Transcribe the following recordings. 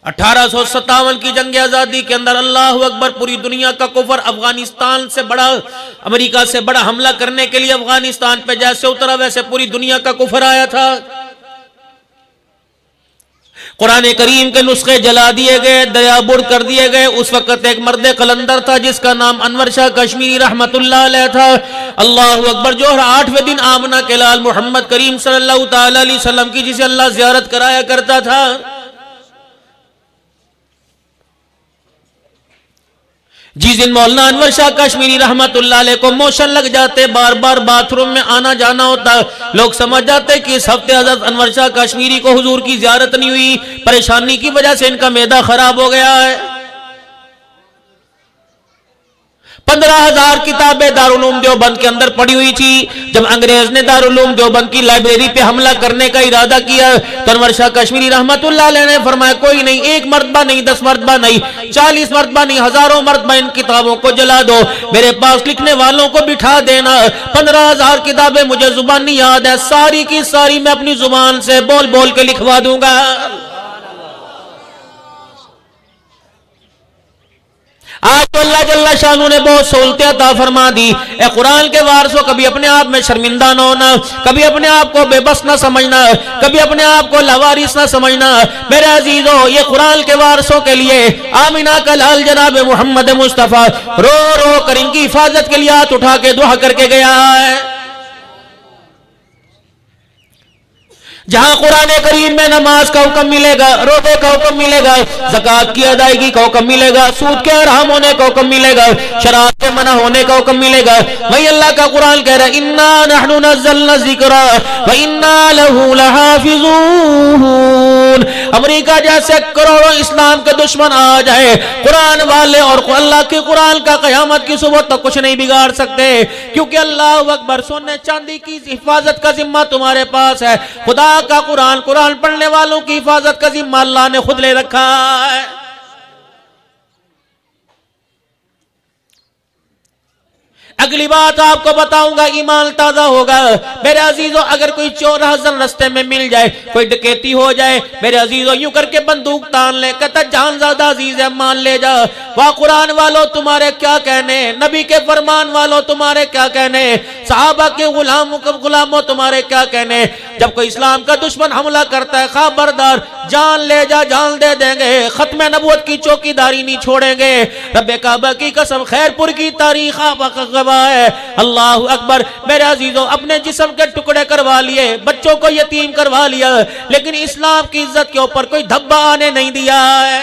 1857 की जंग आजादी के अंदर अल्लाह अकबर पूरी दुनिया का कुफर अफगानिस्तान से बड़ा, अमेरिका से बड़ा हमला करने के लिए अफगानिस्तान पे जैसे उतरा वैसे पूरी दुनिया का कुफर आया था। कुरान करीम के नुस्खे जला दिए गए, दरियाबुर कर दिए गए। उस वक्त एक मर्द कलंदर था जिसका नाम अनवर शाह कश्मीरी रहमतुल्लाह अलैह था। अल्लाह अकबर। जो 8वें दिन आमना के लाल मोहम्मद करीम सल्लल्लाहु ताला अलैहि वसल्लम की जिसे अल्लाह ज़ियारत कराया करता था, जिस दिन मौलाना अनवर शाह कश्मीरी रहमतुल्लाह अलैह को मोशन लग जाते, बार बार बाथरूम में आना जाना होता, लोग समझ जाते कि इस हफ्ते हज़रत अनवर शाह कश्मीरी को हुजूर की ज़ियारत नहीं हुई, परेशानी की वजह से इनका मैदा खराब हो गया है। 15,000 किताबें दारुल उलूम देवबंद के अंदर पड़ी हुई थी। जब अंग्रेज ने दारुल उलूम देवबंद की लाइब्रेरी पे हमला करने का इरादा किया तो अनवर शाह कश्मीरी रहमतुल्लाह अलैह ने फरमाया, कोई नहीं, 1 मरतबा नहीं, 10 मरतबा नहीं, 40 मरतबा नहीं, हजारों मरतबा इन किताबों को जला दो, मेरे पास लिखने वालों को बिठा देना। 15,000 किताबें मुझे जुबानी याद है, सारी की सारी मैं अपनी जुबान से बोल बोल के लिखवा दूंगा। आज तो अल्लाह जल्ला शानू ने बहुत सहूलतें अता फरमा दी। ए कुरान के वारसों, कभी अपने आप में शर्मिंदा न होना, कभी अपने आप को बेबस न समझना, कभी अपने आप को लवारिस न समझना। मेरे अजीजों, ये कुरान के वारसों के लिए आमिना का लाल जनाब मोहम्मद मुस्तफ़ा रो रो कर इनकी हिफाजत के लिए हाथ उठा के दुआ करके गया है। जहां कुरान करीम में नमाज का हुक्म मिलेगा, रोजे का हुक्म मिलेगा, ज़कात की अदायगी का हुक्म मिलेगा, सूद के हराम होने का हुक्म मिलेगा, शराब के मना होने का हुक्म मिलेगा, वही अल्लाह का कुरान कह रहा है, इन्ना नहनु नज़्ज़लना ज़िक्रा व इन्ना लहू लहाफ़िज़ून। अमेरिका जैसे करोड़ों इस्लाम के दुश्मन आ जाए, कुरान वाले और अल्लाह के कुरान का क़यामत की सुबह तक कुछ नहीं बिगाड़ सकते, क्योंकि अल्लाह अकबर, सोने चांदी की हिफाजत का जिम्मा तुम्हारे पास है। खुदा का कुरान, कुरान पढ़ने वालों की हिफाजत का जिम्मा अल्लाह ने खुद ले रखा है। अगली बात आपको बताऊंगा, ईमान ताजा होगा। मेरे अजीजों, अगर कोई चोर हज़र रास्ते में मिल जाए, कोई डकैती हो जाए, मेरे अजीजों यूं करके बंदूक तान ले, कहता जान ज्यादा अजीज है, मान ले जा। वाह कुरान वालों, तुम्हारे क्या कहने, नबी के फरमान वालों तुम्हारे क्या कहने, सहाबा के गुलामों तुम्हारे क्या कहने। जब कोई इस्लाम का दुश्मन हमला करता है, खबरदार, जान ले जा, जान दे देंगे, खत्म नबूवत की चौकीदारी नहीं छोड़ेंगे। रब्बे काबा की कसम, खैरपुर की तारीख है। अल्लाह अकबर। मेरे अजीजों, अपने जिस्म के टुकड़े करवा लिए, बच्चों को यतीम करवा लिया, लेकिन इस्लाम की इज्जत के ऊपर कोई धब्बा आने नहीं दिया है।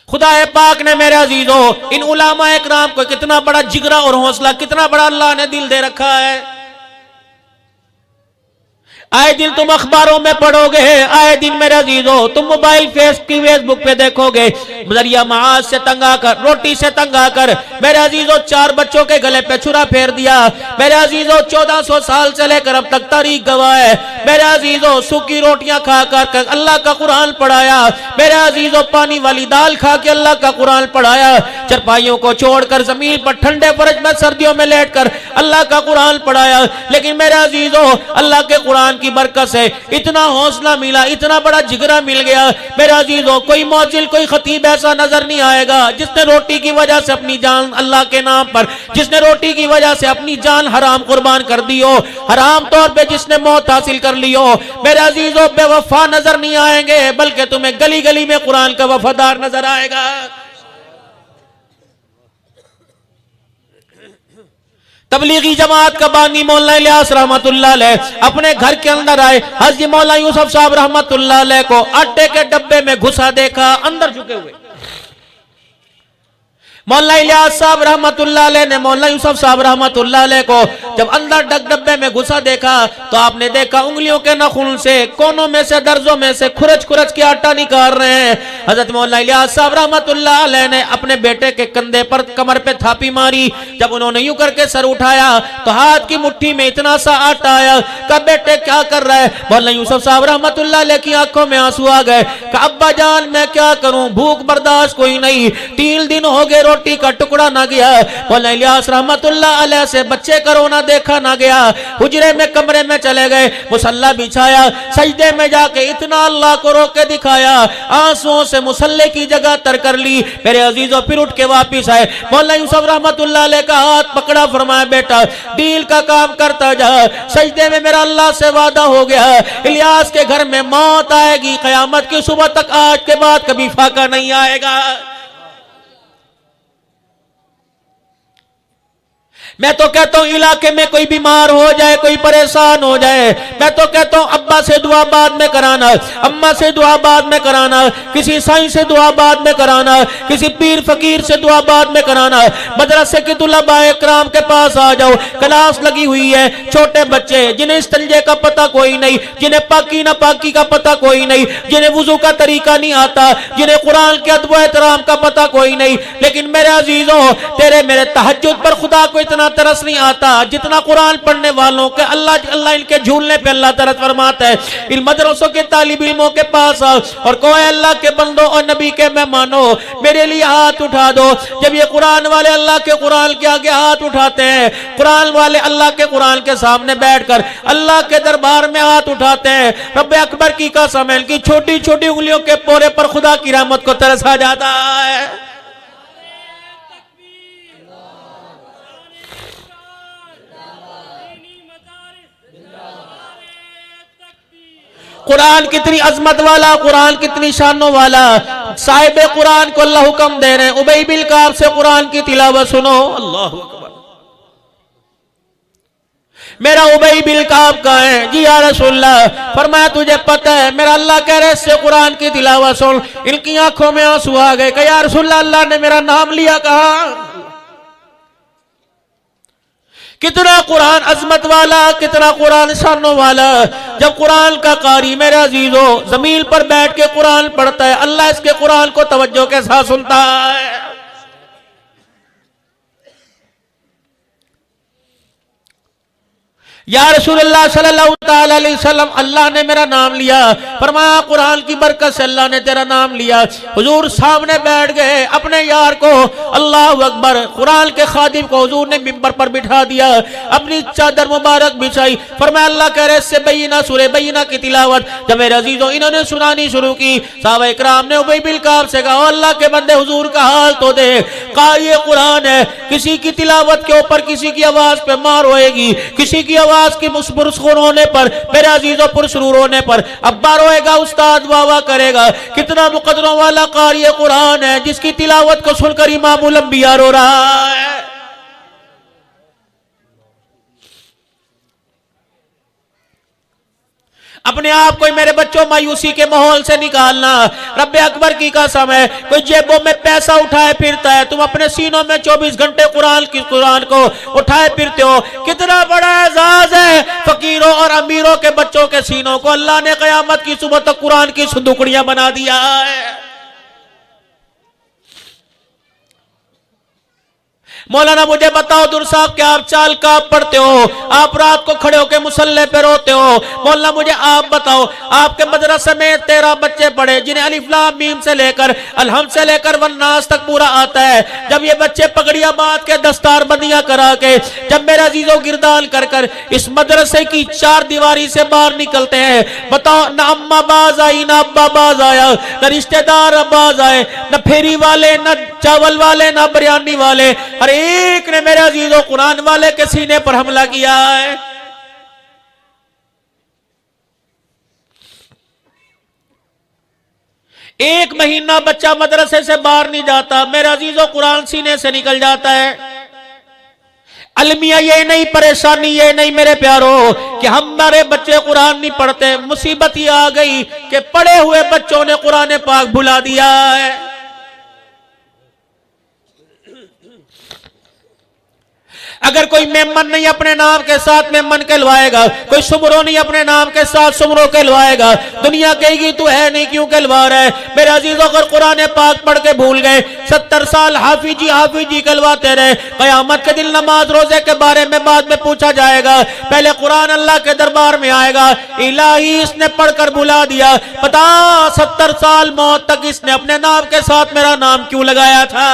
खुदा पाक ने मेरे अजीजों इन उलामा इकराम को कितना बड़ा जिगरा और हौसला, कितना बड़ा अल्लाह ने दिल दे रखा है। आए दिन तुम अखबारों में पढ़ोगे, आए दिन मेरे अजीजों तुम मोबाइल फेसबुक पे देखोगे, जरिया माज से तंग आकर, रोटी से तंग आकर मेरे अजीजों 4 बच्चों के गले पे छुरा फेर दिया। मेरे अजीजों 1400 साल से लेकर अब तक तारीख गवाह है। मेरे अजीजों सूखी रोटियां खा कर अल्लाह का कुरान पढ़ाया। मेरे अजीजों पानी वाली दाल खा के अल्लाह का कुरान पढ़ाया। चरपाइयों को छोड़कर जमीन पर ठंडे फर्श में सर्दियों में लेट कर अल्लाह का कुरान पढ़ाया। लेकिन मेरे अजीजों, अल्लाह के कुरान की बरकत से इतना हौसला मिला, इतना बड़ा जिगरा मिल गया। मेरे अजीजों, कोई मौजिल, कोई खतीब ऐसा नजर नहीं आएगा जिसने रोटी की वजह से अपनी जान, अल्लाह के नाम पर जिसने रोटी की वजह से अपनी जान हराम कुर्बान कर दी हो, हराम तौर पे जिसने मौत हासिल कर ली हो। मेरे अजीजों, बेवफा नजर नहीं आएंगे, बल्कि तुम्हें गली गली में कुरान का वफादार नजर आएगा। तबलीगी जमात का बानी मौलाना इलियास रहमतुल्लाह अलैह अपने घर के अंदर आए, हज़रत मौलाना यूसुफ साहब रहमतुल्लाह अलैह को आटे के डब्बे में घुसा देखा, अंदर झुके हुए। मौलाना इलियास साहब रहमतुल्लाह अलैह ने मौलाना यूसुफ साहब रहमतुल्लाह अलैह को जब अंदर डब्बे में घुसा देखा तो आपने देखा उंगलियों के नाखून से, कोनों में से, दर्जों में से खुरच खुरच के आटा निकाल रहे हैं। हजरत मौलाना इलियास साहब रहमतुल्लाह अलैह ने अपने बेटे के कंधे पर, कमर पे थापी मारी। जब उन्होंने यूं करके सर उठाया तो हाथ की मुट्ठी में इतना सा आटा आया। कहा बेटे क्या कर रहा है? मौलाना यूसुफ साहब रहमतुल्लाह अलैह की आंखों में आंसू आ गए। कहा अब्बा जान मैं क्या करूं, भूख बर्दाश्त कोई नहीं, 3 दिन हो गए रोटी का टुकड़ा ना गया। मौलाना इलियास रहमतुल्लाह अलैह से बच्चे का रोना देखा ना गया। हुजरे में कमरे में चले गए, मुसल्ला बिछाया, सजदे में जाके इतना अल्लाह को रोक के दिखाया, आंसुओं से मुसल्ले की जगह तर कर ली। मेरे अजीजों फिर उठ के वापिस आए, मौलाना यूसुफ रहमतुल्लाह अलैह का हाथ पकड़ा, फरमाया बेटा डील का काम करता जा, सजदे में मेरा अल्लाह से वादा हो गया, इलियास के घर में मौत आएगी, कयामत की सुबह तक आज के बाद कभी फाका नहीं आएगा। मैं तो कहता हूं इलाके में कोई बीमार हो जाए, कोई परेशान हो जाए, मैं तो कहता हूं अब्बा से दुआ बाद में कराना, अम्मा से दुआ बाद में कराना, किसी साईं से दुआ बाद में कराना, किसी पीर फकीर से दुआ बाद में कराना। मदरसे के तुलबाए इकराम के पास आ जाओ, क्लास लगी हुई है, छोटे बच्चे जिन्हें इस्तंजे का पता कोई नहीं, जिन्हें पाकी ना पाकी का पता कोई नहीं, जिन्हें वुजू का तरीका नहीं आता, जिन्हें कुरान के अदब एहतराम का पता कोई नहीं, लेकिन मेरे अजीजों तेरे मेरे तहज्जुद पर खुदा को इतना तरस नहीं आता जितना कुरान पढ़ने वालों के। अल्लाह अल्लाह इनके झूलने पे अल्लाह तरस फरमाता है। इन मदरसों के तालिब इल्मों के पास आओ और कोई अल्लाह के बंदों और नबी के मेहमानों मेरे लिए हाथ उठा दो। जब ये कुरान वाले अल्लाह के कुरान के आगे हाथ उठाते हैं, कुरान वाले अल्लाह के कुरान के सामने बैठकर अल्लाह के दरबार में हाथ उठाते हैं, रब्बे अकबर की कसम है इनकी छोटी छोटी उंगलियों के पोरे पर खुदा की रहमत को तरस आ जाता है। कुरान कितनी अजमत वाला, कुरान कितनी शानों वाला, साहिब कुरान को अल्लाह हुक्म दे रहे हैं, उबई बिन काब से कुरान की तिलावत सुनो। अल्लाह अकबर। मेरा उबई बिन काब का है जी या रसूलल्लाह, फरमाया तुझे पता है मेरा अल्लाह कह रहे इससे कुरान की तिलावत सुन। इनकी आंखों में आंसू आ गए, कहा या रसूलल्लाह अल्लाह ने मेरा नाम लिया, कहा कितना कुरान अजमत वाला, कितना कुरान शानों वाला। जब कुरान का कारी मेरे अजीजों जमीन पर बैठ के कुरान पढ़ता है, अल्लाह इसके कुरान को तवज्जो के साथ सुनता है। या रसूलुल्लाह सल्लल्लाहु ताला अलैहि वसल्लम अल्लाह ने मेरा नाम लिया, फरमाया कुरान की बरकत से अल्लाह ने तेरा नाम लिया। हुजूर सामने बैठ गए, अपने यार को अल्लाह अकबर कुरान के खादिम को हुजूर ने मिंबर पर बिठा दिया, अपनी चादर मुबारक बिछाई, फरमाया अल्लाह कह रहे इससे बैना सूरह बैना की तिलावत। जब मेरे अजीजों इन्होंने सुनानी शुरू की, साहबा इकराम ने उबई बिन काब से कहा अल्लाह के बंदे हुजूर का हाल तो दे, कारी कुरान है, किसी की तिलावत के ऊपर किसी की आवाज पे मार होएगी, किसी की आवाज की मुस्कुर होने पर, मेरे अजीजों पुरसरूर होने पर अब्बा रोएगा, उस्ताद वाह वाह करेगा। कितना मुकद्दरों वाला कारी कुरान है जिसकी तिलावत को सुनकर इमामुल अंबिया रो रहा है। अपने आप को मेरे बच्चों मायूसी के माहौल से निकालना, रब्बे अकबर की कसम है कोई जेबों में पैसा उठाए फिरता है, तुम अपने सीनों में 24 घंटे कुरान को उठाए फिरते हो। कितना बड़ा एजाज है फकीरों और अमीरों के बच्चों के सीनों को अल्लाह ने कयामत की सुबह तक कुरान की संदूकड़ियां बना दिया है। मौलाना मुझे बताओ दूर साहब क्या आप चाल का पढ़ते हो, आप रात को खड़े होकर मुसल्ले पे रोते हो। मौलाना मुझे आप बताओ आपके मदरसे में 13 बच्चे पढ़े जिन्हें अलिफ लाम मीम से लेकर अलहम्द से लेकर वन्नास तक पूरा आता है। जब ये बच्चे पगड़ियां बांध के दस्तार बंदियां करा के जब मेरा अजीजों गिरदान कर कर इस मदरसे की 4 दीवारी से बाहर निकलते हैं, बताओ न अम्मा बाज आई, न अब्बा बाज आया, न रिश्तेदार बाज आए, न फेरी वाले, न चावल वाले, न बिरयानी वाले, अरे एक ने मेरे अजीजों कुरान वाले के सीने पर हमला किया है। एक महीना बच्चा मदरसे से बाहर नहीं जाता, मेरे अजीजों कुरान सीने से निकल जाता है। अलमिया ये नहीं, परेशानी ये नहीं मेरे प्यारों कि हमारे बच्चे कुरान नहीं पढ़ते, मुसीबत ये आ गई कि पढ़े हुए बच्चों ने कुरान पाक भुला दिया है। अगर कोई मेमन नहीं अपने नाम के साथ मेमन कहलवाएगा, कोई सुमरो नहीं अपने नाम के साथ सुमरो कहलवाएगा, दुनिया कहेगी तू है नहीं क्यों कहलवा रहा है। मेरे अजीजों अगर कुरान पाक पढ़ के भूल गए, 70 साल हाफिजी कहलवाते रहे, कयामत के दिन नमाज रोजे के बारे में बाद में पूछा जाएगा, पहले कुरान अल्लाह के दरबार में आएगा, इलाही इसने पढ़कर भुला दिया, पता 70 साल मौत तक इसने अपने नाम के साथ मेरा नाम क्यों लगाया था।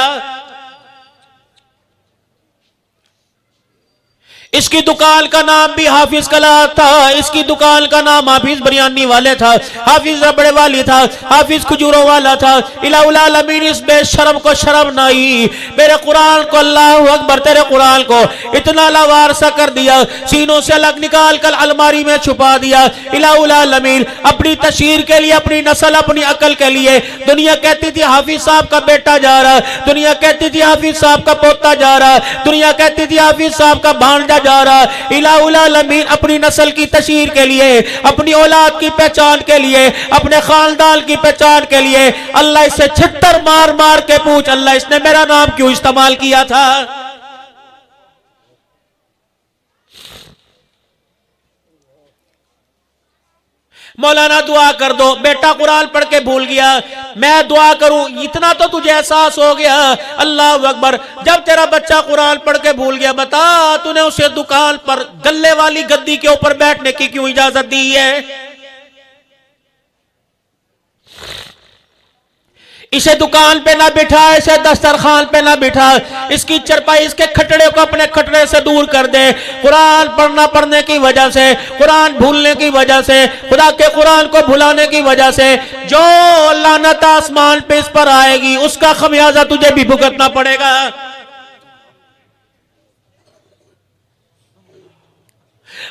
इसकी दुकान का नाम भी हाफिज कला था, इसकी दुकान का नाम हाफिज बिरयानी वाले था, हाफिज रबड़े वाली था, हाफिज खजूरों वाला था। इलाहुल आलमीन इस बेशरम को शर्म नहीं, मेरे कुरान को, अल्लाह अकबर, तेरे कुरान को इतना लावारसा कर दिया, सीनों से अलग निकाल कर अलमारी में छुपा दिया। इलाहुल आलमीन अपनी तशहीर के लिए, अपनी नस्ल, अपनी अकल के लिए, दुनिया कहती थी हाफिज साहब का बेटा जा रहा, दुनिया कहती थी हाफिज साहब का पोता जा रहा, दुनिया कहती थी हाफिज साहब का भांजा जा रहा। इलाहुल आलमीन अपनी नस्ल की तशहीर के लिए, अपनी औलाद की पहचान के लिए, अपने खानदान की पहचान के लिए अल्लाह इससे छित्तर मार मार के पूछ, अल्लाह इसने मेरा नाम क्यों इस्तेमाल किया था? मौलाना दुआ कर दो, बेटा कुरान पढ़ के भूल गया, मैं दुआ करूं, इतना तो तुझे एहसास हो गया। अल्लाह अकबर, जब तेरा बच्चा कुरान पढ़ के भूल गया, बता तूने उसे दुकान पर गल्ले वाली गद्दी के ऊपर बैठने की क्यों इजाजत दी है? इसे दुकान पे ना बिठा, इसे दस्तरखान पे ना बिठा, इसकी चरपाई, इसके खटड़े को अपने खटड़े से दूर कर दे। कुरान पढ़ने की वजह से, कुरान भूलने की वजह से, खुदा के कुरान को भुलाने की वजह से जो लानत आसमान पे इस पर आएगी, उसका खमियाजा तुझे भी भुगतना पड़ेगा।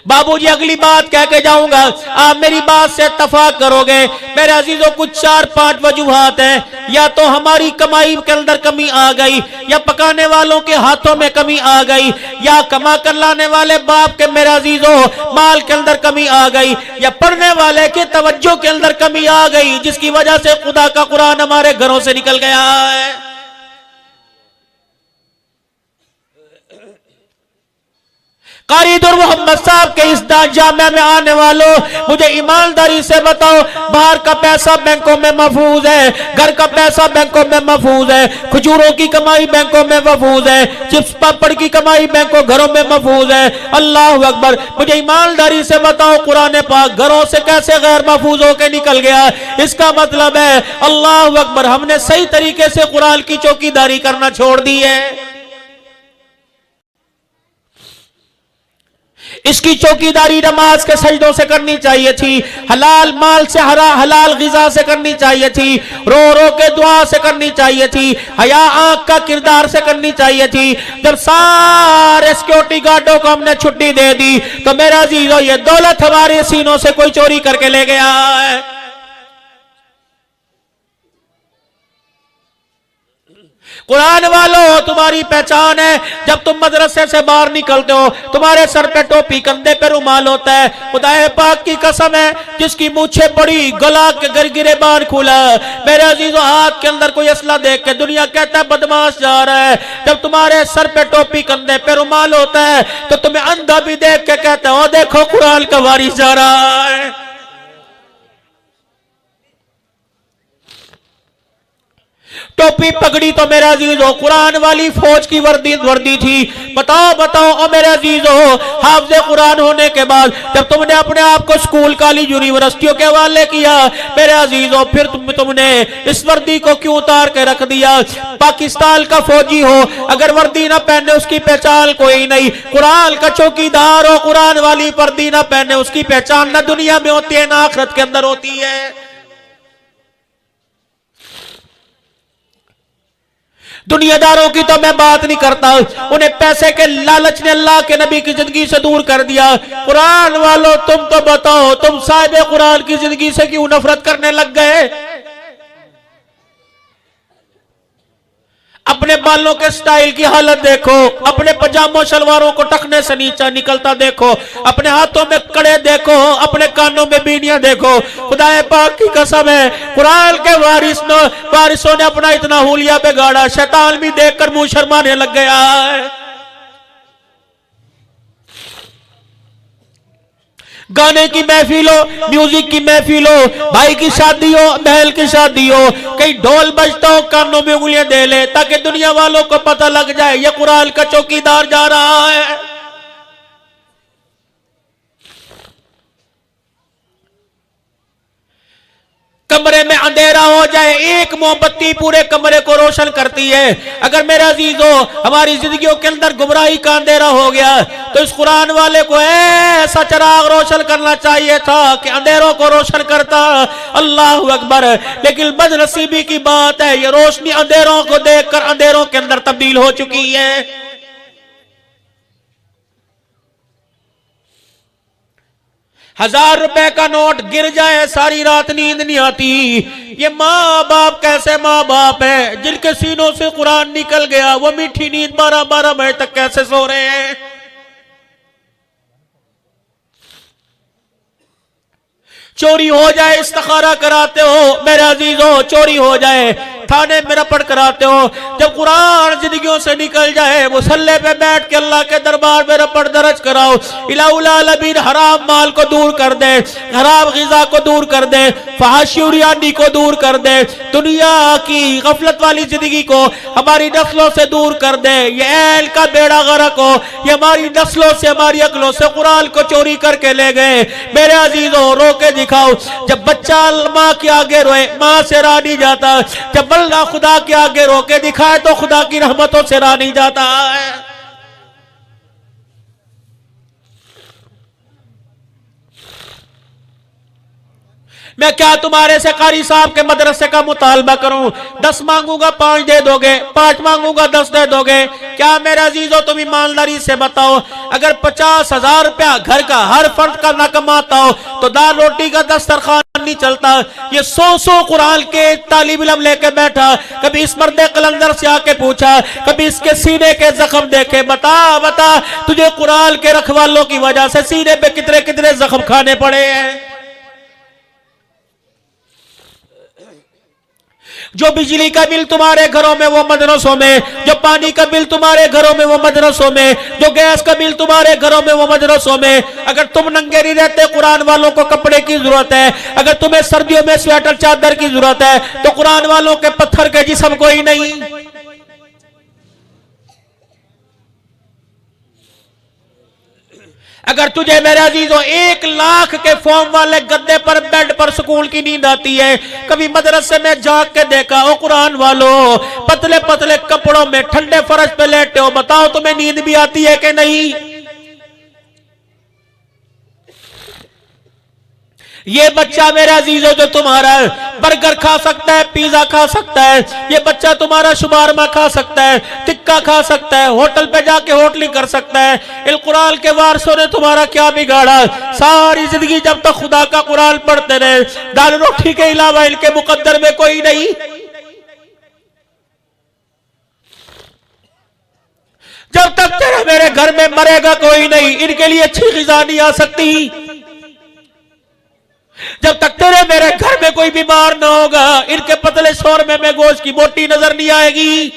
बाबूजी अगली बात कह के जाऊंगा, आप मेरी बात से इत्तफाक करोगे। मेरे अजीजों, कुछ 4-5 वजूहात हैं। या तो हमारी कमाई के अंदर कमी आ गई, या पकाने वालों के हाथों में कमी आ गई, या कमा कर लाने वाले बाप के, मेरे अजीजों, माल के अंदर कमी आ गई, या पढ़ने वाले के तवज्जो के अंदर कमी आ गई, जिसकी वजह से खुदा का कुरान हमारे घरों से निकल गया है। कारी दुर मोहम्मद साहब के इस जामिया में आने वालों, मुझे ईमानदारी से बताओ, बाहर का पैसा बैंकों में महफूज है, घर का पैसा बैंकों में महफूज है, खजूरों की कमाई बैंकों में महफूज है, चिप्स पापड़ की कमाई बैंकों घरों में महफूज है। अल्लाह अकबर, मुझे ईमानदारी से बताओ, कुरान पाक घरों से कैसे गैर महफूज होकर निकल गया? इसका मतलब है, अल्लाह अकबर, हमने सही तरीके से कुरान की चौकीदारी करना छोड़ दी है। इसकी चौकीदारी नमाज के सजदों से करनी चाहिए थी, हलाल माल से, हलाल गिजा से करनी चाहिए थी, रो रो के दुआ से करनी चाहिए थी, हया आंख का किरदार से करनी चाहिए थी। जब सारे सिक्योरिटी गार्डों को हमने छुट्टी दे दी, तो मेरा अजीजों, ये दौलत हमारे सीनों से कोई चोरी करके ले गया है। कुरान वालों, तुम्हारी पहचान है, जब तुम मदरसे से बाहर निकलते हो, तुम्हारे सर पे टोपी, कंधे पे रुमाल होता है। खुदाए पाक की कसम है, जिसकी मूछे बड़ी, गला के गिरेबान खुला, मेरे अजीजों, हाथ के अंदर कोई असला देख के दुनिया कहता है बदमाश जा रहा है। जब तुम्हारे सर पे टोपी, कंधे पे रुमाल होता है, तो तुम्हें अंधा भी देख के कहता है, ओ देखो कुरान का वारिस जा रहा है। टोपी पगड़ी तो मेरा अजीजों कुरान वाली फौज की वर्दी थी। बताओ बताओ ओ मेरे अजीजों, हाफिज़े कुरान होने के बाद जब तुमने अपने आप को स्कूल, कॉलेज, यूनिवर्सिटियों के हवाले किया, मेरे अजीजों, फिर तुमने इस वर्दी को क्यों उतार के रख दिया? पाकिस्तान का फौजी हो, अगर वर्दी ना पहने उसकी पहचान कोई नहीं। कुरान का चौकीदार हो, कुरान वाली वर्दी ना पहने उसकी पहचान ना दुनिया में होती है ना आखिरत के अंदर होती है। दुनियादारों की तो मैं बात नहीं करता, उन्हें पैसे के लालच ने अल्लाह के नबी की जिंदगी से दूर कर दिया। कुरान वालों, तुम तो बताओ, तुम साहिब कुरान की जिंदगी से क्यों नफरत करने लग गए? अपने बालों के स्टाइल की हालत देखो, अपने पजामों शलवारों को टखने से नीचा निकलता देखो, अपने हाथों में कड़े देखो, अपने कानों में बीनियां देखो। खुदाए पाक की कसम है, कुरान के वारिसों ने अपना इतना हुलिया बिगाड़ा, शैतान भी देखकर मुंह शर्माने लग गया है। गाने की महफिल हो, म्यूजिक की महफिल हो, भाई की शादी हो, बहन की शादी हो, कहीं ढोल बजता हो, कानों में उंगलियां दे ले ताकि दुनिया वालों को पता लग जाए ये कुरान का चौकीदार जा रहा है। कमरे में अंधेरा हो जाए, एक मोमबत्ती पूरे कमरे को रोशन करती है। अगर मेरे अजीजों हमारी जिंदगियों के अंदर गुमराही का अंधेरा हो गया तो इस कुरान वाले को ऐसा चिराग रोशन करना चाहिए था कि अंधेरों को रोशन करता। अल्लाह अकबर। लेकिन बदनसीबी की बात है, ये रोशनी अंधेरों को देखकर अंधेरों के अंदर तब्दील हो चुकी है। 1000 रुपए का नोट गिर जाए सारी रात नींद नहीं आती। ये माँ बाप कैसे माँ बाप है जिनके सीनों से कुरान निकल गया, वो मीठी नींद 12-12 बजे तक कैसे सो रहे हैं। चोरी हो जाए इस्तिखारा कराते हो मेरे अजीजों, चोरी हो जाए थाने में रपट कराते हो। जब कुरान जिंदगियों से निकल जाए मुसल्ले पे बैठ के अल्लाह के दरबार में रपट दर्ज कराओ। इलाहुल आलमीन हराम माल को दूर कर दे, हराम ग़िज़ा को दूर कर दे, फहाशियत को दूर कर दे, दुनिया की गफलत वाली जिंदगी को हमारी नस्लों से दूर कर दे। ये ऐल का बेड़ा गर्क हो, ये हमारी नस्लों से हमारी अकलों से कुरान को चोरी करके ले गए। मेरे अजीजों रो के दिखाओ। जब बच्चा माँ के आगे रोए माँ से रहा नहीं जाता, जब बल्ला खुदा के आगे रो के दिखाए तो खुदा की रहमतों से रहा नहीं जाता है। मैं क्या तुम्हारे से कारी साहब के मदरसे का मुतालबा करूं? 10 मांगूंगा 5 दे दोगे, 5 मांगूंगा 10 दे दोगे? क्या मेरे अजीजों तुम ईमानदारी से बताओ, अगर 50,000 रुपया घर का हर फर्द का न कमाता हो तो दाल रोटी का दस्तरखान नहीं चलता। ये 100 कुरान के तालिब इल्म लेके बैठा, कभी इस मर्दे कलंदर से आके पूछा, कभी इसके सीने के जख्म देखे, बता बता तुझे कुरान के रखवालों की वजह से सीने पे कितने कितने जख्म खाने पड़े हैं। जो बिजली का बिल तुम्हारे घरों में वो मदरसों में, जो पानी का बिल तुम्हारे घरों में वो मदरसों में, जो गैस का बिल तुम्हारे घरों में वो मदरसों में। अगर तुम नंगे नहीं रहते कुरान वालों को कपड़े की जरूरत है, अगर तुम्हें सर्दियों में स्वेटर चादर की जरूरत है तो कुरान वालों के पत्थर के जिस्म कोई नहीं। अगर तुझे मेरे अजीजों 1 लाख के फॉर्म वाले गद्दे पर बेड पर सुकून की नींद आती है, कभी मदरसे में जाग के देखा ओ कुरान वालों, पतले पतले कपड़ों में ठंडे फर्श पे लेटे हो, बताओ तुम्हें नींद भी आती है कि नहीं? ये बच्चा मेरे अजीजों जो तुम्हारा बर्गर खा सकता है, पिज्जा खा सकता है, ये बच्चा तुम्हारा शुमारमा खा सकता है, टिक्का खा सकता है, होटल पे जाके होटलिंग कर सकता है। इल कुरान के वारसों ने तुम्हारा क्या बिगाड़ा? सारी जिंदगी जब तक खुदा का कुरान पढ़ते रहे, दाल रोटी के अलावा इनके मुकद्दर में कोई नहीं। जब तक तेरे मेरे घर में मरेगा कोई नहीं, इनके लिए अच्छी ग़िज़ा नहीं आ सकती। जब तक तेरे मेरे घर में कोई बीमार ना होगा, इनके पतले शोरमे में गोश्त की बोटी नजर नहीं आएगी।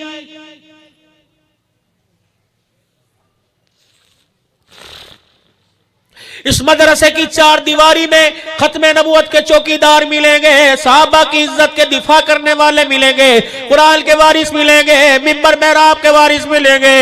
इस मदरसे की 4 दीवारी में खत्मे नबूवत के चौकीदार मिलेंगे, सहाबा की इज्जत के दिफा करने वाले मिलेंगे, कुरान के वारिस मिलेंगे, मिंबर मेहराब के वारिस मिलेंगे।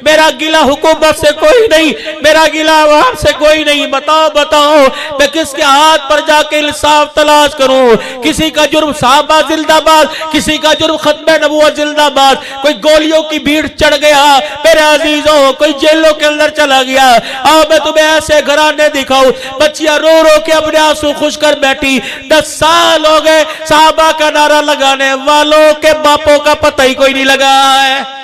मेरा गिला हुकूमत से कोई नहीं, मेरा गिला आवाम से कोई नहीं। बताओ बताओ मैं किसके हाथ पर जाके इंसाफ तलाश करूं? किसी का जुर्म सहाबा जिंदाबाद, किसी का जुर्म खत्मे नबूवत जिंदाबाद। कोई गोलियों की भीड़ चढ़ गया मेरे अजीजों, कोई जेलों के अंदर चला गया। आओ मैं तुम्हें ऐसे घराने दिखाऊं, बच्चियां रो रो के अपने आंसू खुश कर बैठी। 10 साल हो गए सहाबा का नारा लगाने वालों के बापों का पता ही कोई नहीं लगा है।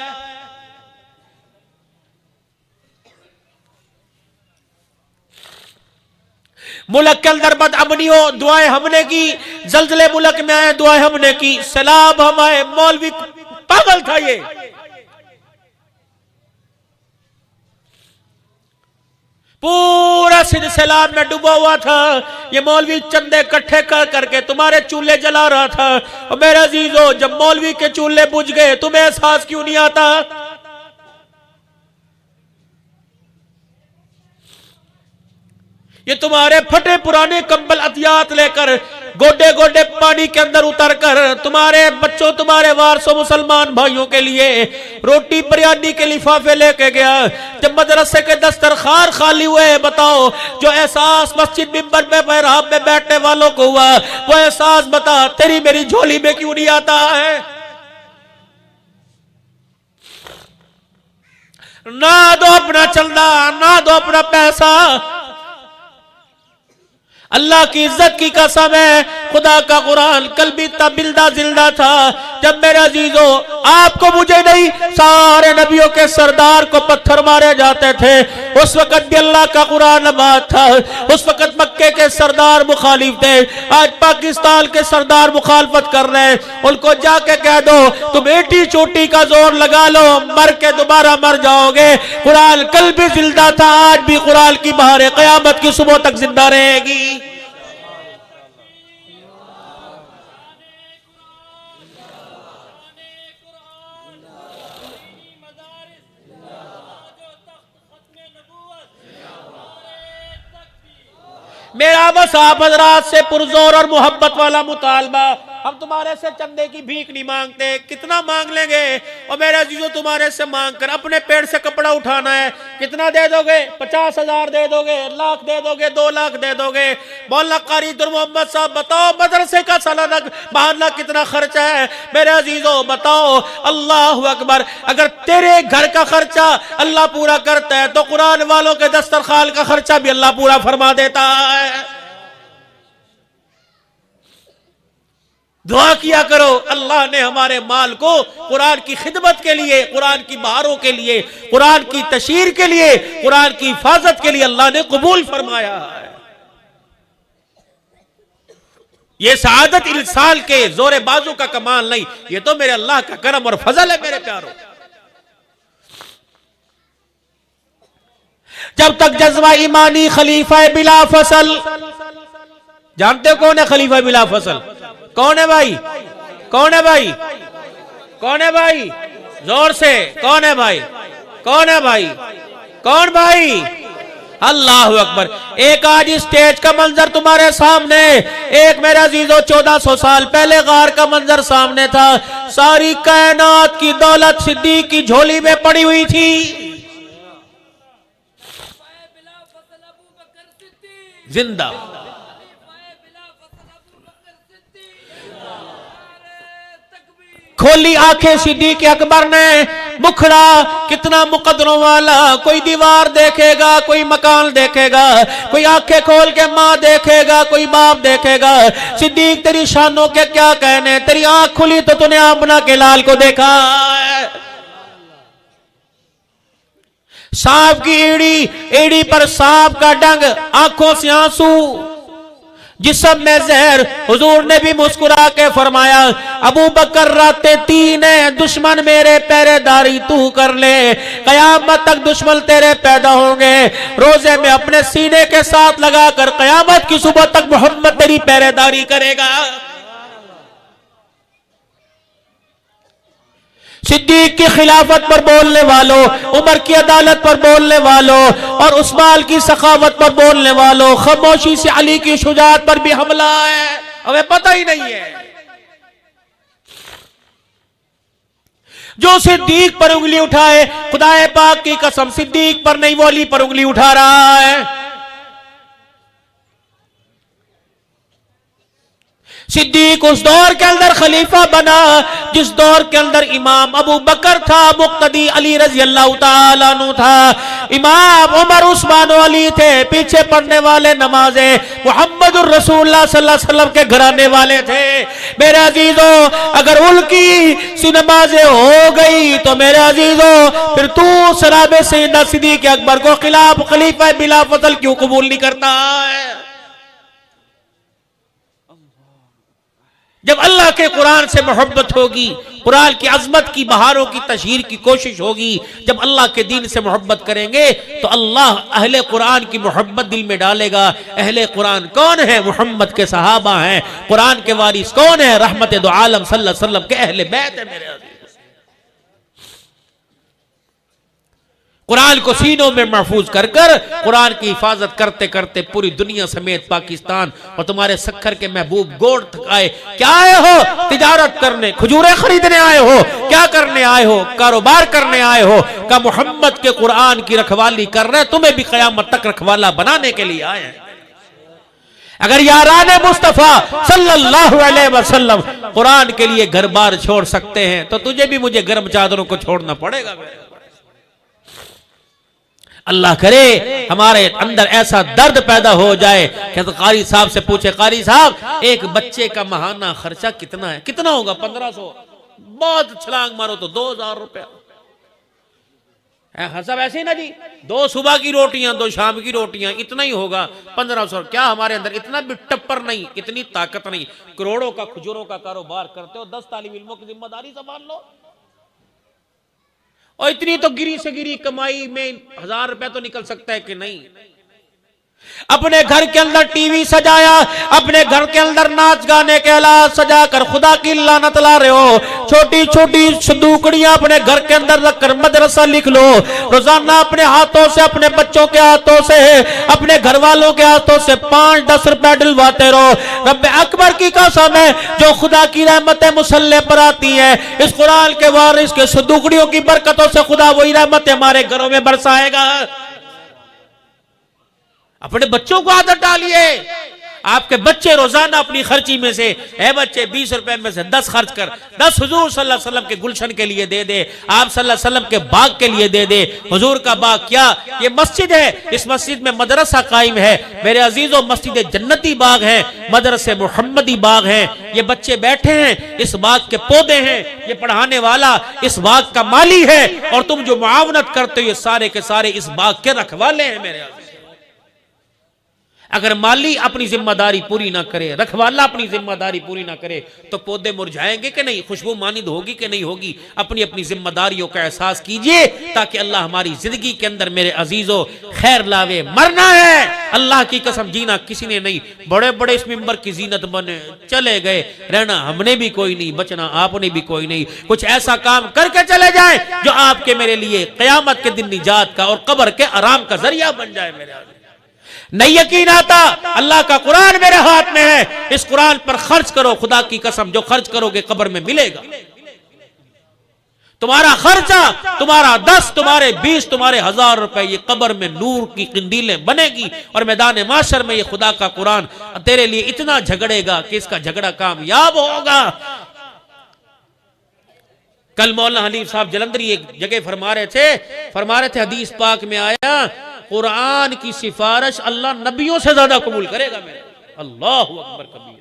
मुल्क के अंदर बदअमनी हो, दुआएं हमने की। जल्जले मुल्क में आए, दुआएं हमने की। सैलाब हम आए, मौलवी पागल था ये। पूरा सिंध सैलाब में डूबा हुआ था। ये मौलवी चंदे इकट्ठे कर करके तुम्हारे चूल्हे जला रहा था। और मेरे अजीजों जब मौलवी के चूल्हे बुझ गए तुम्हें एहसास क्यों नहीं आता? ये तुम्हारे फटे पुराने कंबल अतियात लेकर गोडे गोडे पानी के अंदर उतर कर तुम्हारे बच्चों, तुम्हारे वारसों मुसलमान भाइयों के लिए रोटी बिरयानी के लिफाफे लेके गया। जब मदरसे के दस्तरखान खाली हुए, बताओ जो एहसास मस्जिद मिंबर पे मेहराब में बैठने वालों को हुआ, वो एहसास बता तेरी मेरी झोली में क्यों नहीं आता है? ना दो अपना चलना, ना दो अपना पैसा। अल्लाह की इज्जत की कसम है, खुदा का कुरान कल भी तबिल्दा जिल्दा था। जब मेरे अजीजों आपको मुझे नहीं, सारे नबियों के सरदार को पत्थर मारे जाते थे, उस वक्त भी अल्लाह का कुरान आबाद था। उस वक्त मक्के के सरदार मुखालिफ थे। आज पाकिस्तान के सरदार मुखालफत कर रहे हैं। उनको जाके कह दो तुम एटी चोटी का जोर लगा लो, मर के दोबारा मर जाओगे। कुरान कल भी जिंदा था, आज भी कुरान की बहार क़यामत की सुबह तक जिंदा रहेगी। मेरा बस आप हजरात से पुरजोर और मोहब्बत वाला मुतालबा, हम तुम्हारे से चंदे की भीख नहीं मांगते, कितना मांग लेंगे। और मेरे अजीजों तुम्हारे से मांग कर अपने पेड़ से कपड़ा उठाना है, कितना दे दोगे? 50,000 दे दोगे, लाख दे दोगे, 2 लाख दे दोगे? मौलाना कारी दुर मोहम्मद साहब बताओ मदरसे का सालाना बहाना कितना खर्चा है? मेरे अजीजों बताओ। अल्लाह अकबर। अगर तेरे घर का खर्चा अल्लाह पूरा करता है तो कुरान वालों के दस्तरखान का खर्चा भी अल्लाह पूरा फरमा देता है। दुआ किया करो, अल्लाह ने हमारे माल को कुरान की खिदमत के लिए, कुरान की बहारों के लिए, कुरान की तशहीर के लिए, कुरान की हिफाजत के लिए अल्लाह ने कबूल फरमाया है। ये सआदत इंसान के जोरे बाजू का कमाल नहीं, ये तो मेरे अल्लाह का करम और फजल है। मेरे प्यारों, जब तक जज्बा ईमानी खलीफा बिला फसल, जानते हो कौन है खलीफा बिला फसल? कौन है भाई? कौन है भाई? कौन है भाई? जोर से कौन है भाई? कौन है भाई? कौन भाई? अल्लाह अकबर। एक आज स्टेज का मंजर तुम्हारे सामने, एक मेरा अजीजों 1400 साल पहले गार का मंजर सामने था। सारी कायनात की दौलत सिद्दीक की झोली में पड़ी हुई थी। जिंदा खोली आंखें सिद्दीक अकबर ने, मुखड़ा कितना मुकद्दरों वाला। कोई दीवार देखेगा, कोई मकान देखेगा, कोई आंखें खोल के माँ देखेगा, कोई बाप देखेगा। सिद्दीक तेरी शानों के क्या कहने, तेरी आंख खुली तो तूने आमना के लाल को देखा। सांप की एड़ी, एड़ी पर सांप का डंग, आंखों से आंसू, जिस्म में जहर। हुजूर ने भी मुस्कुरा के फरमाया, अबू बकर रातें 3 है, दुश्मन मेरे पहरेदारी तू कर ले, कयामत तक दुश्मन तेरे पैदा होंगे। रोजे में अपने सीने के साथ लगाकर कयामत की सुबह तक मोहम्मद तेरी पहरेदारी करेगा। सिद्दीक की खिलाफत पर बोलने वालों, उमर की अदालत पर बोलने वालों और उस्मान की सखावत पर बोलने वालों, खामोशी से अली की शुजाअत पर भी हमला है, हमें पता ही नहीं है। जो सिद्दीक पर उंगली उठाए, खुदाए पाक की कसम सिद्दीक पर नहीं, वो अली पर उंगली उठा रहा है। सिद्दीक उस दौर के अंदर खलीफा बना जिस दौर के अंदर इमाम अबू बकर था, मुक्तदी अली रजी अल्लाह ताला अन्हु था, इमाम उमर उस्मान अली थे, पीछे पढ़ने वाले नमाजे मुहम्मदुर रसूलुल्लाह सल्लल्लाहु अलैहि वसल्लम के घराने वाले थे। मेरे अजीजों, अगर उनकी सी नमाजें हो गई तो मेरे अजीजों फिर तू सराबे सैयदना सिद्दीक अकबर को खिलाफ खलीफा बिला फजल क्यों कबूल नहीं करता है? जब अल्लाह के कुरान से मोहब्बत होगी, कुरान की अजमत की बहारों की तशहीर की कोशिश होगी, जब अल्लाह के दीन से मोहब्बत करेंगे तो अल्लाह अहले कुरान की मोहब्बत दिल में डालेगा। अहले कुरान कौन है? मोहम्मद के सहाबा हैं। कुरान के वारिस कौन है? रहमत दो आलम सल्लल्लाहु अलैहि वसल्लम के अहले बैत है। मेरे कुरान को सीनों में महफूज कर कर कुरान की हिफाजत करते करते पूरी दुनिया समेत पाकिस्तान और तुम्हारे सखर के महबूब गोड़ तक आए। क्या आए हो? तिजारत करने, खजूरें खरीदने आए हो? क्या करने आए हो? कारोबार करने आए हो? का मोहम्मद के कुरान की रखवाली कर रहे, तुम्हें भी क़यामत तक रखवाला बनाने के लिए आए हैं। अगर याराने मुस्तफा सल्लल्लाहु अलैहि वसल्लम कुरान के लिए घर बार छोड़ सकते हैं तो तुझे भी मुझे गर्म चादरों को छोड़ना पड़ेगा। अल्लाह करे हमारे अंदर ऐसा दर्द पैदा हो जाए कि तो कारी साहब से पूछे, कारी साहब एक बच्चे का माहाना खर्चा कितना है? कितना होगा? 1500। बहुत छलांग मारो तो 2000 रुपया। सब ऐसे ही ना जी, 2 सुबह की रोटियां 2 शाम की रोटियां, इतना ही होगा 1500। क्या हमारे अंदर इतना भी टप्पर नहीं, इतनी ताकत नहीं? करोड़ों का खजूरों का कारोबार करते हो, 10 तालिब इल्मों की जिम्मेदारी संभाल लो। और इतनी तो गिरी से गिरी कमाई में 1000 रुपया तो निकल सकता है कि नहीं? अपने घर के अंदर टीवी सजाया, अपने घर के अंदर नाच गाने के आलात सजाकर खुदा की लानत ला रहे हो। छोटी छोटी संदूकड़ियां अपने घर के अंदर रखकर मदरसा लिख लो। रोजाना अपने हाथों से, अपने बच्चों के हाथों से, अपने घर वालों के हाथों से 5-10 रुपए डलवाते रहो। रब्बे अकबर की कसम है, जो खुदा की रहमतें मुसल्ले पर आती हैं, इस कुरान के वारिस के संदूकड़ियों की बरकतों से खुदा वही रहमतें हमारे घरों में बरसाएगा। अपने बच्चों को आदत डालिए। आपके बच्चे रोजाना अपनी खर्ची में से, है बच्चे 20 रुपए में से 10 खर्च कर, 10 हुजूर सल्लल्लाहु अलैहि वसल्लम के गुलशन के लिए दे दे, आप सल्लल्लाहु अलैहि वसल्लम के बाग के लिए दे दे। हुजूर का बाग क्या, ये मस्जिद है, इस मस्जिद में मदरसा कायम है। मेरे अजीजों, मस्जिद जन्नती बाग है, मदरसे मुहम्मदी बाग है। ये बच्चे बैठे हैं, इस बाग के पौधे हैं, ये पढ़ाने वाला इस बाग का माली है, और तुम जो मुआवनत करते हो ये सारे के सारे इस बाग के रखवाले हैं। मेरे अगर माली अपनी जिम्मेदारी पूरी ना करे, रखवाला अपनी जिम्मेदारी पूरी ना करे, तो पौधे मुरझाएंगे कि नहीं? खुशबू मानिंद होगी कि नहीं होगी? अपनी अपनी जिम्मेदारियों का एहसास कीजिए ताकि अल्लाह हमारी जिंदगी के अंदर मेरे अजीजों खैर लावे। मरना है, अल्लाह की कसम जीना किसी ने नहीं। बड़े बड़े इस मिंबर की जीनत बने चले गए, रहना हमने भी कोई नहीं, बचना आपने भी कोई नहीं। कुछ ऐसा काम करके चले जाए जो आपके मेरे लिए क़यामत के दिन निजात का और कब्र के आराम का जरिया बन जाए। मेरे नहीं यकीन आता, अल्लाह का कुरान मेरे हाथ में है, इस कुरान पर खर्च करो। खुदा की कसम जो खर्च करोगे कब्र में मिलेगा। तुम्हारा खर्चा, तुम्हारा 10, तुम्हारे 20, तुम्हारे 1000 रुपए, ये कब्र में नूर की किंदीलें बनेगी, और मैदान माशर में ये खुदा का कुरान तेरे लिए इतना झगड़ेगा कि इसका झगड़ा कामयाब होगा। कल मौलाना हनीफ साहब जलंधरी एक जगह फरमा रहे थे हदीस पाक में आया, कुरान की सिफारिश अल्लाह नबियों से ज्यादा कबूल करेगा। मेरे अल्लाह अकबर कबीरा।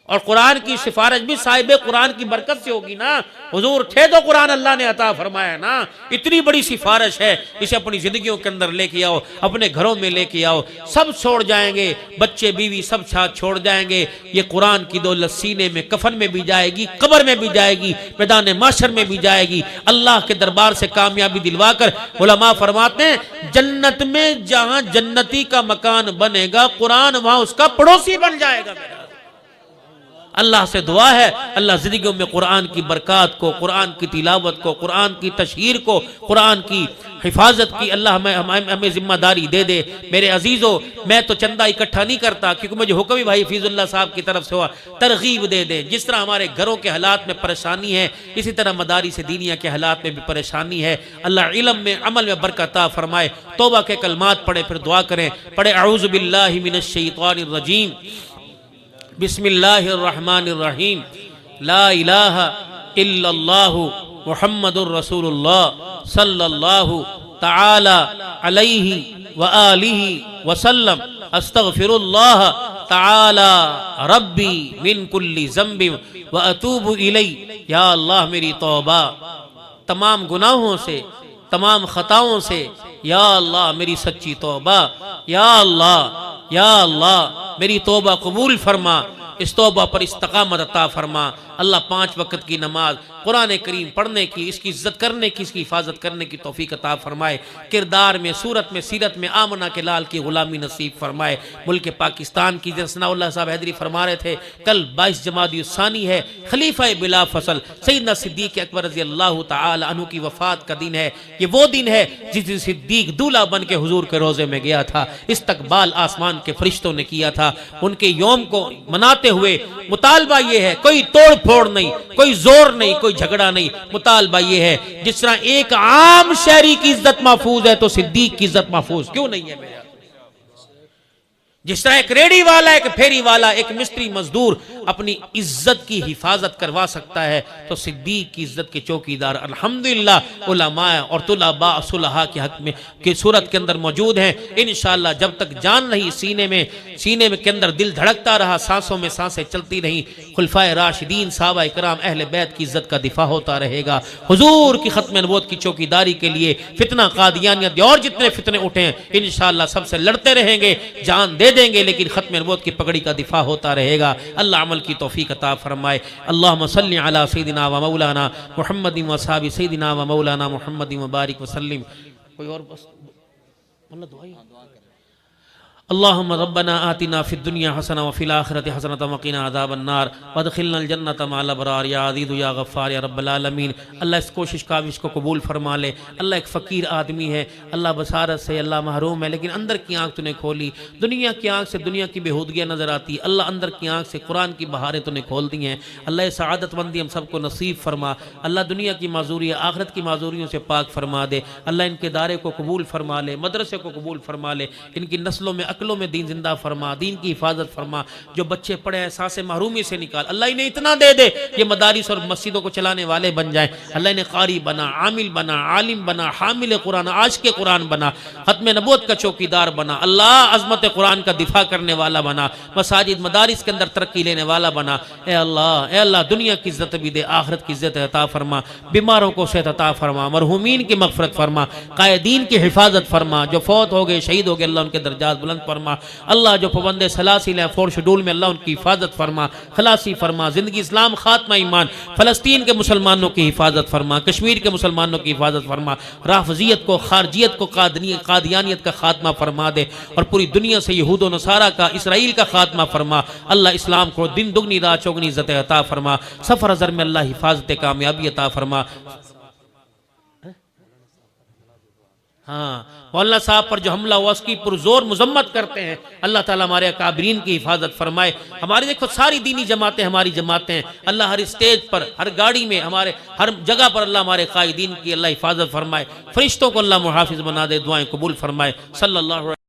और कुरान की सिफारिश भी साहिब कुरान की बरकत से होगी ना। हुजूर थे तो कुरान अल्लाह ने अता फरमाया ना। इतनी बड़ी सिफारिश है, इसे अपनी जिंदगियों के अंदर लेके आओ, अपने घरों में लेके आओ। सब छोड़ जाएंगे, बच्चे बीवी सब साथ छोड़ जाएंगे। ये कुरान की दौलत सीने में, कफन में भी जाएगी, कब्र में भी जाएगी, मैदान माशर में भी जाएगी। अल्लाह के दरबार से कामयाबी दिलवा कर उलमा फरमाते हैं, जन्नत में जहां जन्नती का मकान बनेगा, कुरान वहां उसका पड़ोसी बन जाएगा। अल्लाह से दुआ है, अल्लाह जिंदगियों में कुरान की बरकत को, कुरान की तिलावत को, कुरान की तशहीर को, कुरान की हिफाजत की अल्लाह हमें जिम्मेदारी दे दे। मेरे अजीजों, मैं तो चंदा इकट्ठा नहीं करता, क्योंकि मुझे हुक्म ही भाई फीजुल्लाह साहब की तरफ से हुआ, तरगीब दे दे। जिस तरह हमारे घरों के हालात में परेशानी है, इसी तरह मदारिस दीनिया के हालात में भी परेशानी है। अल्लाह इल्म में, अमल में बरकत अता फरमाए। तौबा के कलमात पढ़े, फिर दुआ करें। पढ़े अऊज़ु बिल्लाहि मिनश शैतानिर रजीम, बिस्मिल्लाहिर्रहमानिर्रहीम, ला इलाहा इल्लल्लाहु मुहम्मदुर रसूलुल्लाह सल्लल्लाहु तआला अलैहि व आलिहि वसल्लम, अस्तगफिरुल्लाह तआला रब्बी मिन कुल्ली ज़ंबिन व अतूबु इलैहि। या अल्लाह मेरी तौबा तमाम गुनाहों से, तमाम खताओं से, या अल्लाह मेरी सच्ची तौबा, या अल्लाह मेरी तौबा कबूल फरमा। इस तौबा पर इस्तकामत अता फरमा। अल्लाह 5 वक्त की नमाज, कुरान करीम पढ़ने की, इसकी इज्जत करने की, इसकी हिफाजत करने की तौफीक अता फरमाए। किरदार में, सूरत में, सीरत में आमना के लाल की गुलामी नसीब फरमाए। मुल्क पाकिस्तान की सनाउल्लाह साहब हैदरी फरमा रहे थे, कल 22 जमादी है, खलीफा बिला फसल सैयदना सिद्दीक अकबर रज़ी अल्लाह तआला अन्हु की वफात का दिन है। ये वो दिन है जिस दिन सिद्दीक दूल्हा बन के हुजूर के रोजे में गया था, इस्तकबाल आसमान के फरिश्तों ने किया था। उनके यौम को मनाते हुए मुतालबा ये है, कोई तोड़ फोड़ नहीं, कोई जोर नहीं, कोई झगड़ा नहीं। मुतालबा ये है, जिस तरह एक आम शहरी की इज्जत महफूज है तो सिद्दीक की इज्जत महफूज क्यों नहीं है मेरे? जिस तरह एक रेडी वाला, एक फेरी वाला, एक मिस्त्री मजदूर अपनी इज्जत की हिफाजत करवा सकता है, तो सिद्दीक की इज्जत के चौकीदार अल्हम्दुलिल्लाह उलमा और तुलबा सुलहा के हक में की सूरत के अंदर मौजूद हैं। इंशाअल्लाह जब तक जान रही सीने में के अंदर दिल धड़कता रहा, सांसों में सांसें चलती रही, खुलफाए राशिदीन साहबा इकराम अहले बैत की इज्जत का दिफा होता रहेगा। हुजूर की खत्म नबूवत की चौकीदारी के लिए फितना, कादियानियत और जितने फितने उठे इंशाअल्लाह सबसे लड़ते रहेंगे, जान दे देंगे, लेकिन खत्म नबूवत की पगड़ी का दिफा होता रहेगा। अल्लाह अमल की तौफीक अता फरमाए। अल्लाहुम्मा सल्लि अला सय्यिदिना व मौलाना मुहम्मदिन व असहाबि सय्यिदिना व मौलाना मुहम्मदिन व बारिक व सल्लिम। कोई और बस अल्लाह दुआ ही। अल्लाहुम्मा रब्बना आतिना फिद दुनिया हसना व फिल आखिरति हसनतन व क़िना अज़ाबन्नार वअदखिलनल जन्नत मअल अबरार या अज़ीज़ु या गफ़्फ़ार या रब्बल आलमीन। अल्लाह इस कोशिश काविश को कबूल फरमा ले। अल्लाह एक फ़कीर आदमी है, अल्लाह बसारत से अल्लाह महरूम है, लेकिन अंदर की आँख तूने खोली। दुनिया की आँख से दुनिया की बेहूदगियाँ नज़र आती, अल्लाह अंदर की आँख से कुरान की बहारें तूने खोल दी हैं। अल्लाह सआदतमंदी हम सबको नसीब फरमा। अल्लाह दुनिया की माजूरी, आखिरत की माजूरियों से पाक फरमा दे। अल्लाह इनके दायरे को कबूल फरमा ले, मदरसे को कबूल फरमा ले, इनकी नस्लों में अकलों में दीन जिंदा फरमा, दीन की हिफाजत फरमा। जो बच्चे पढ़े हैं सांसे महरूमी से निकाल, अल्लाह इन्हें इतना दे दे ये मदारिस और मस्जिदों को चलाने वाले बन जाए। अल्लाह इन्हें कारी बना, आमिल बना, आलिम बना, हामिल कुरान, आशिक़ कुरान बना, खत्म नबूवत का चौकीदार बना। अल्लाह अज़मत कुरान का दिफा करने वाला बना, मसाजिद मदारिस के अंदर तरक्की लेने वाला बना। ए अल्लाह दुनिया की इज्जत भी दे, आखिरत की इज्जत अता फरमा, बीमारों को सेहत अता फरमा, मरहूमीन की मग़फ़िरत फरमा, कायदीन की हिफाजत फरमा, जो फौत हो गए शहीद हो गए अल्लाह उनके दर्जात बुलंद फरमा। अल्लाह जो पाबंदे सलासिल हैं 4 शेड्यूल में अल्लाह उनकी हिफाजत फरमा, खलासी फरमा, जिंदगी इस्लाम खात्मा ईमान, फ़लस्तीन के मुसलमानों की हिफाजत फरमा, कश्मीर के मुसलमानों की हिफाजत फरमा, राफजियत को, खारजियत को, कादियानियत का खात्मा फरमा दे, और पूरी दुनिया से यहूद व नसारा का, इसराइल का खात्मा फरमा। अल्लाह इस्लाम को दिन दुगनी रात चौगनी इज़्ज़त अता फरमा। सफ़र अज़र में अल्लाह हिफाजत कामयाबी अता फरमा। हाँ, मौलाना साहब पर जो हमला हुआ उसकी पुरजोर मजम्मत करते हैं। अल्लाह ताला हमारे अकाबरीन की हिफाजत फरमाए। हमारी देखो सारी दीनी जमातें हमारी जमातें हैं, अल्लाह हर स्टेज पर, हर गाड़ी में, हमारे हर जगह पर अल्लाह हमारे कायदीन की अल्लाह हिफाजत फरमाए। फरिश्तों को अल्लाह मुहाफिज बना दे, दुआएं कबूल फरमाए। सल्लल्लाहु